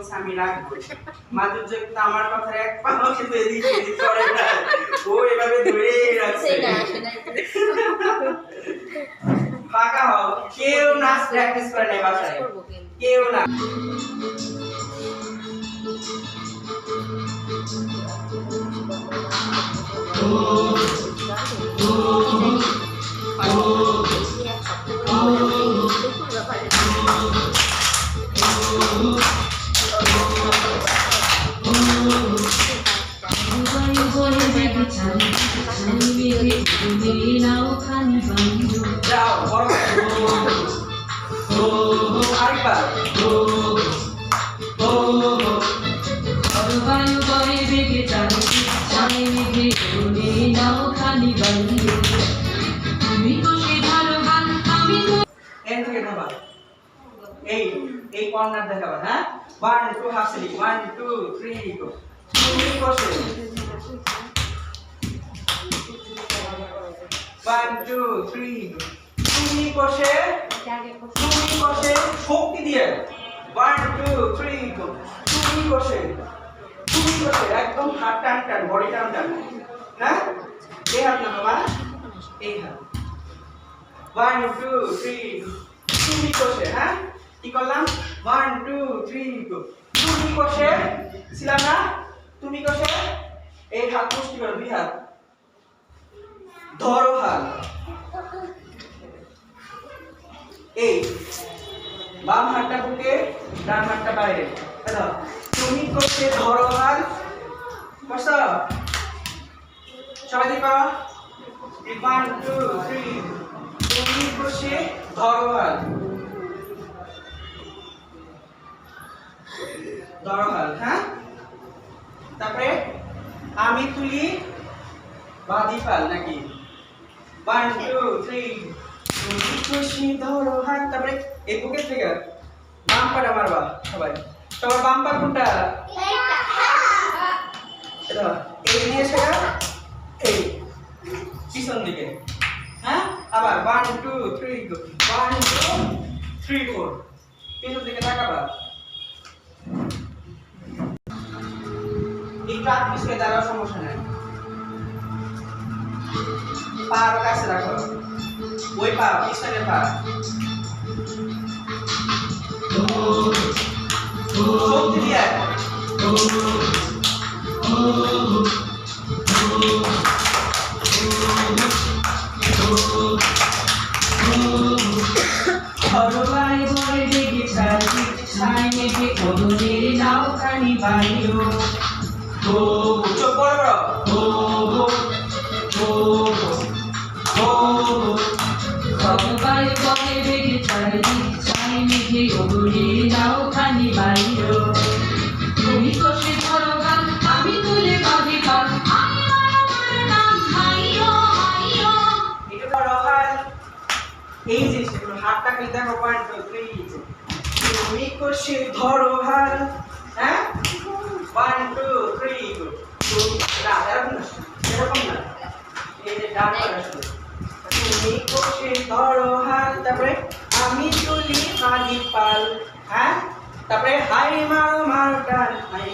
বলছে আমি রাখবো। মাধুর্য কিন্তু আমার কথার এক পাও কিন্তু এদিক সেদিক করে না, ও এভাবে ধরেই রাখছে। ফাঁকা হও, কেউ নাচ প্র্যাকটিস করে নাই বাসায়, কেউ না। যাও বড় আরেকবার এই এই কর্নার দেখাবা। হ্যাঁ 1 2 হাফ স্লিপ 1 2 3 গো। তুমি বসে 1 2 3 গো। তুমি বসে শক্তি দিয়ে 1 2 3 গো। তুমি বসে একদম হাত টান বডি টান হ্যাঁ এই হাত না বাবা, এই হাত 1 2 3 গো। তুমি বসে হ্যাঁ কি করলাম 1 2 3 গো। তুমি বসে ছিলাম না, তুমি বসে এই হাত পুষ্টি করো, দুই হাত ধরো, হাত এই বাম হাতটা বুকে, ডান হাতটা বাইরে। তুমি করছে ধরো হাত, বসো সবাই দেখো 1 2 3। তুমি করছে ধরো হাত, ধরো হাত হ্যাঁ। তারপরে আমি তুলি বাদি ফাল নাকি 1 2 3। তুমি খুশি ধরো হাত। তারপরে এই বুকের থেকে বাম পাটা মারবা সবাই। সবার বাম পা কোনটা? এটা এই দিয়ে সেটা এই পিছন দিকে হ্যাঁ। আবার 1 2 3 গো 1 2 3 4 পিছন দিকে তাকাবা। এই কাট পিছকে দাঁড়াও, সমস্যা নাই। পা কাছে রাখো, ওই পা পিছনের পা শক্তি দিয়ে সবাই বলে দেখে ছাই মেঘে কদমের নাওখানি বাইরো। চোখ বড় সবাই বলে দেখে ছাই মেঘে কদমের নাওখানি বাইরো। তুমি কষে ধরো গান, আমি তুলে বাঁধি পাল, এই যে সেগুলো হাতটা খালি দেখো 1 2 3। তুমি কষে ধরো হাল হ্যাঁ 1 2 3 গো। এরকম না এই যে ডান পাটা শুধু। তুমি কষে ধরো হাল, তারপরে আমি তুলি বাঁধি পাল হ্যাঁ। তারপরে হাই মারো মার ডান হাই